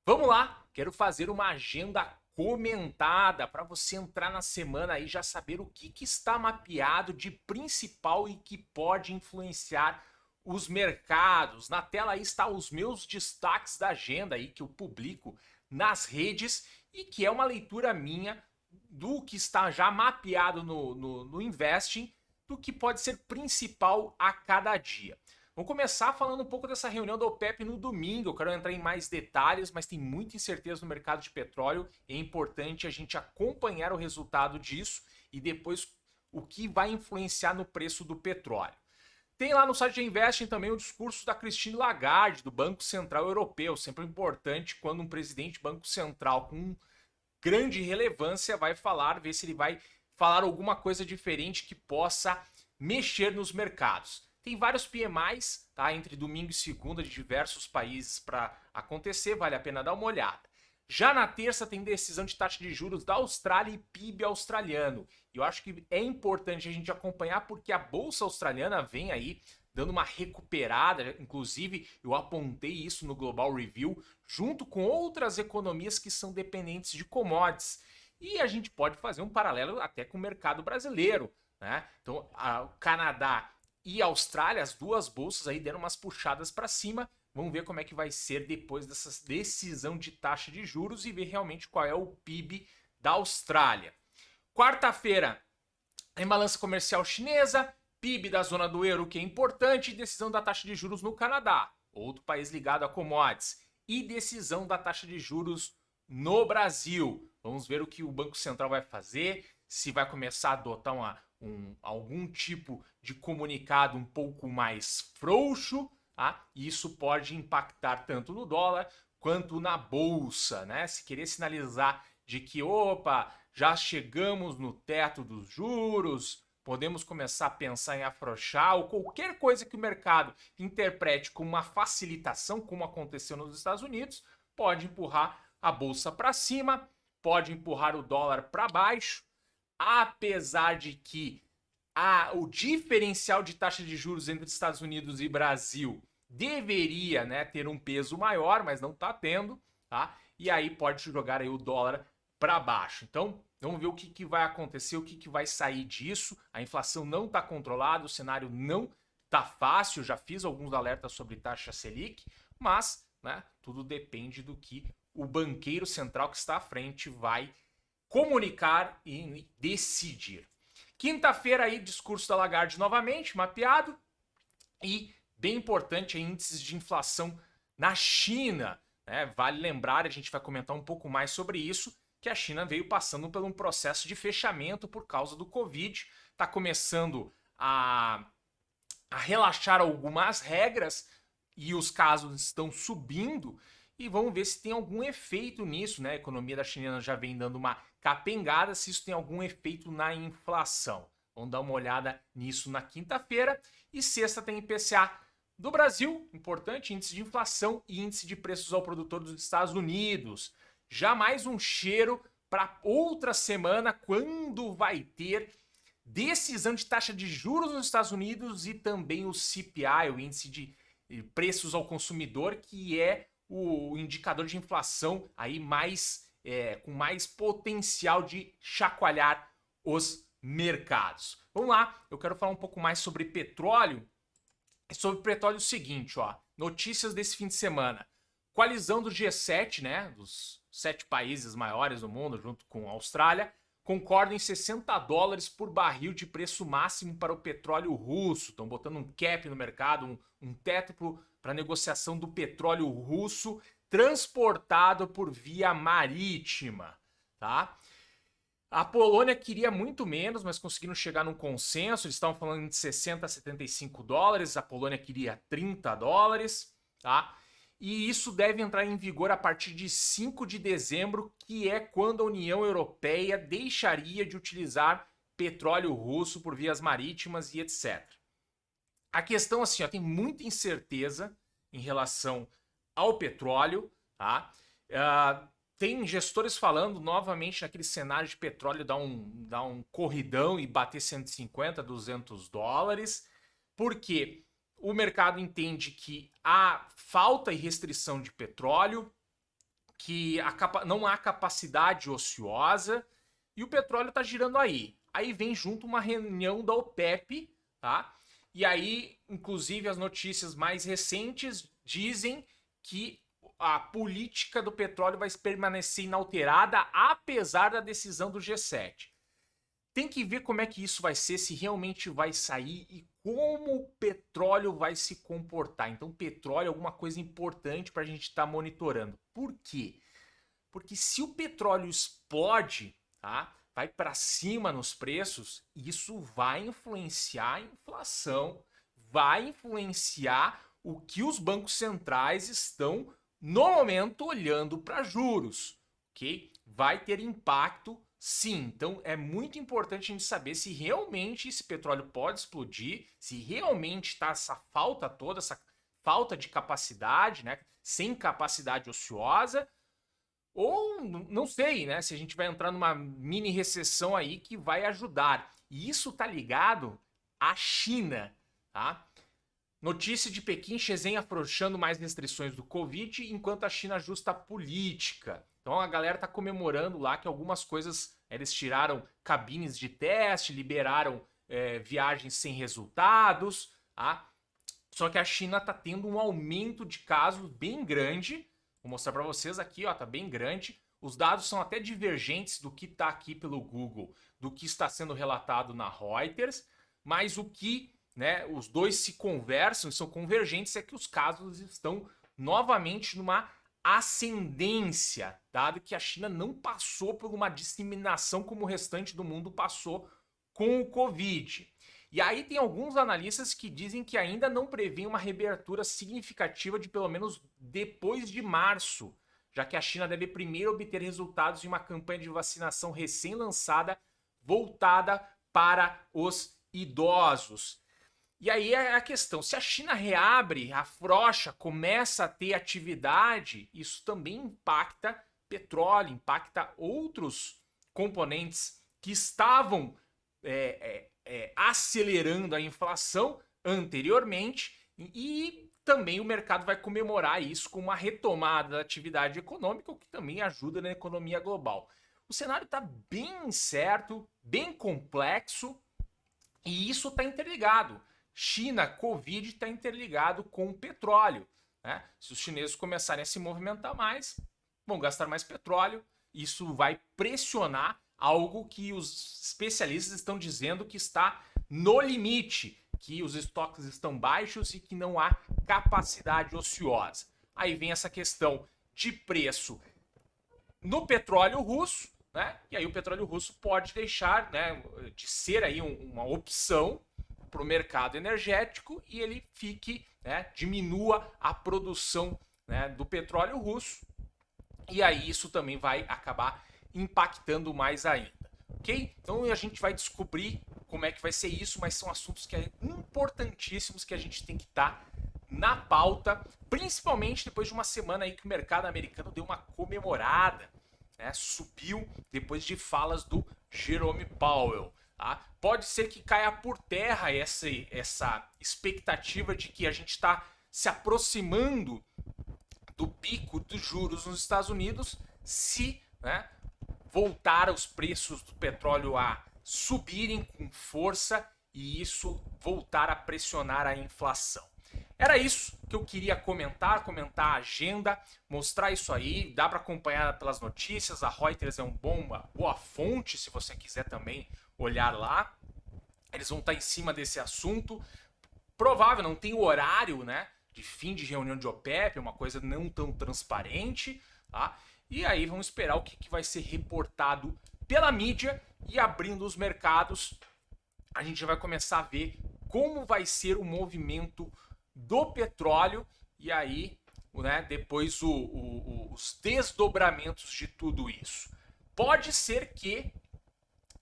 Vamos lá, quero fazer uma agenda comentada para você entrar na semana e já saber o que está mapeado de principal e que pode influenciar os mercados. Na tela aí está os meus destaques da agenda aí que eu publico nas redes e que é uma leitura minha do que está já mapeado no Investing, do que pode ser principal a cada dia. Vamos começar falando um pouco dessa reunião da OPEP no domingo. Eu quero entrar em mais detalhes, mas tem muita incerteza no mercado de petróleo. É importante a gente acompanhar o resultado disso e depois o que vai influenciar no preço do petróleo. Tem lá no site de Investing também o discurso da Christine Lagarde, do Banco Central Europeu. Sempre importante quando um presidente de Banco Central com grande relevância vai falar, ver se ele vai falar alguma coisa diferente que possa mexer nos mercados. Tem vários PMIs, tá, entre domingo e segunda de diversos países para acontecer, vale a pena dar uma olhada. Já na terça tem decisão de taxa de juros da Austrália e PIB australiano. E eu acho que é importante a gente acompanhar porque a bolsa australiana vem aí dando uma recuperada, inclusive eu apontei isso no Global Review, junto com outras economias que são dependentes de commodities. E a gente pode fazer um paralelo até com o mercado brasileiro, né? Então, o Canadá e a Austrália, as duas bolsas aí deram umas puxadas para cima. Vamos ver como é que vai ser depois dessa decisão de taxa de juros e ver realmente qual é o PIB da Austrália. Quarta-feira, tem balança comercial chinesa, PIB da zona do euro, que é importante, e decisão da taxa de juros no Canadá, outro país ligado a commodities, e decisão da taxa de juros no Brasil. Vamos ver o que o Banco Central vai fazer, se vai começar a adotar algum tipo de comunicado um pouco mais frouxo, tá? E isso pode impactar tanto no dólar quanto na bolsa, né? Se querer sinalizar de que, opa, já chegamos no teto dos juros, podemos começar a pensar em afrouxar ou qualquer coisa que o mercado interprete como uma facilitação, como aconteceu nos Estados Unidos, pode empurrar a bolsa para cima, pode empurrar o dólar para baixo, apesar de que o diferencial de taxa de juros entre Estados Unidos e Brasil deveria, né, ter um peso maior, mas não está tendo, tá? E aí pode jogar aí o dólar para baixo. Então, vamos ver o que vai acontecer, o que vai sair disso. A inflação não está controlada, o cenário não está fácil. Já fiz alguns alertas sobre taxa Selic, mas, né, tudo depende do que o banqueiro central que está à frente vai comunicar e decidir. Quinta-feira aí, discurso da Lagarde novamente, mapeado. E bem importante, índices de inflação na China. Né? Vale lembrar, a gente vai comentar um pouco mais sobre isso, que a China veio passando por um processo de fechamento por causa do Covid. Está começando a relaxar algumas regras e os casos estão subindo. E vamos ver se tem algum efeito nisso, né? A economia da China já vem dando uma capengada, se isso tem algum efeito na inflação. Vamos dar uma olhada nisso na quinta-feira. E sexta tem IPCA do Brasil, importante, índice de inflação e índice de preços ao produtor dos Estados Unidos. Já mais um cheiro para outra semana, quando vai ter decisão de taxa de juros nos Estados Unidos e também o CPI, o índice de preços ao consumidor, que é o indicador de inflação aí com mais potencial de chacoalhar os mercados. Vamos lá, eu quero falar um pouco mais sobre petróleo. Sobre petróleo o seguinte, ó, notícias desse fim de semana. Coalizão do G7, né, dos 7 países maiores do mundo, junto com a Austrália, concordam em $60 por barril de preço máximo para o petróleo russo. Estão botando um cap no mercado, um teto para negociação do petróleo russo transportado por via marítima, tá? A Polônia queria muito menos, mas conseguiram chegar num consenso. Eles estavam falando de 60 a $75, a Polônia queria $30, tá? E isso deve entrar em vigor a partir de 5 de dezembro, que é quando a União Europeia deixaria de utilizar petróleo russo por vias marítimas e etc. A questão assim, ó, tem muita incerteza em relação ao petróleo, tá? Tem gestores falando novamente naquele cenário de petróleo dar um corridão e bater 150, $200, porque o mercado entende que há falta e restrição de petróleo, que não há capacidade ociosa e o petróleo está girando aí. Aí vem junto uma reunião da OPEP, tá? E aí, inclusive, as notícias mais recentes dizem que a política do petróleo vai permanecer inalterada, apesar da decisão do G7. Tem que ver como é que isso vai ser, se realmente vai sair e como o petróleo vai se comportar. Então, petróleo é alguma coisa importante para a gente estar monitorando. Por quê? Porque se o petróleo explode, tá? Vai para cima nos preços, isso vai influenciar a inflação, vai influenciar o que os bancos centrais estão, no momento, olhando para juros, ok? Vai ter impacto, sim. Então, é muito importante a gente saber se realmente esse petróleo pode explodir, se realmente está essa falta toda, essa falta de capacidade, né? Sem capacidade ociosa, ou não sei, né? Se a gente vai entrar numa mini recessão aí que vai ajudar. E isso tá ligado à China, tá? Notícia de Pequim, Shenzhen afrouxando mais restrições do Covid, enquanto a China ajusta a política. Então a galera tá comemorando lá que algumas coisas, eles tiraram cabines de teste, liberaram viagens sem resultados, tá? Só que a China tá tendo um aumento de casos bem grande. Vou mostrar para vocês aqui, ó, tá bem grande. Os dados são até divergentes do que tá aqui pelo Google, do que está sendo relatado na Reuters, mas o que, né, os dois se conversam, são convergentes, é que os casos estão novamente numa ascendência, dado que a China não passou por uma disseminação como o restante do mundo passou com o Covid. E aí tem alguns analistas que dizem que ainda não prevêem uma reabertura significativa de pelo menos depois de março, já que a China deve primeiro obter resultados de uma campanha de vacinação recém-lançada voltada para os idosos. E aí é a questão, se a China reabre, afrouxa, começa a ter atividade, isso também impacta petróleo, impacta outros componentes que estavam acelerando a inflação anteriormente, e também o mercado vai comemorar isso com uma retomada da atividade econômica, o que também ajuda na economia global. O cenário está bem incerto, bem complexo, e isso está interligado. China, Covid está interligado com o petróleo, né? Se os chineses começarem a se movimentar mais, vão gastar mais petróleo, isso vai pressionar algo que os especialistas estão dizendo que está no limite, que os estoques estão baixos e que não há capacidade ociosa. Aí vem essa questão de preço no petróleo russo, né? E aí o petróleo russo pode deixar, né, de ser aí uma opção para o mercado energético e ele fique, né, diminua a produção, né, do petróleo russo, e aí isso também vai acabar impactando mais ainda, ok? Então a gente vai descobrir como é que vai ser isso, mas são assuntos que é importantíssimos que a gente tem que estar na pauta, principalmente depois de uma semana aí que o mercado americano deu uma comemorada, né? Subiu depois de falas do Jerome Powell. Tá? Pode ser que caia por terra essa expectativa de que a gente está se aproximando do pico dos juros nos Estados Unidos se, né, voltar os preços do petróleo a subirem com força e isso voltar a pressionar a inflação. Era isso que eu queria comentar a agenda, mostrar isso aí, dá para acompanhar pelas notícias, a Reuters é uma boa fonte se você quiser também olhar lá. Eles vão estar em cima desse assunto. Provável, não tem horário, né, de fim de reunião de OPEP, uma coisa não tão transparente, tá? E aí vamos esperar o que vai ser reportado pela mídia e abrindo os mercados, a gente vai começar a ver como vai ser o movimento do petróleo e aí, né, depois os desdobramentos de tudo isso. Pode ser que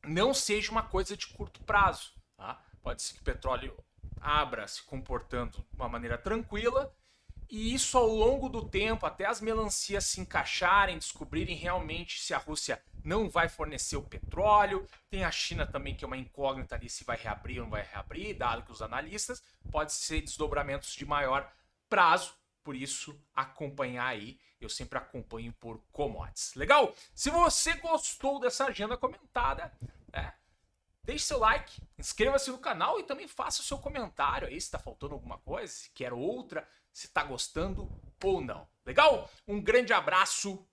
não seja uma coisa de curto prazo, tá? Pode ser que o petróleo abra se comportando de uma maneira tranquila e isso ao longo do tempo, até as melancias se encaixarem, descobrirem realmente se a Rússia não vai fornecer o petróleo. Tem a China também, que é uma incógnita ali se vai reabrir ou não vai reabrir, dado que os analistas, pode ser desdobramentos de maior prazo, por isso acompanhar aí eu sempre acompanho por commodities. Legal? Se você gostou dessa agenda comentada, deixe seu like, inscreva-se no canal e também faça o seu comentário aí se está faltando alguma coisa, se quer outra, se está gostando ou não. Legal? Um grande abraço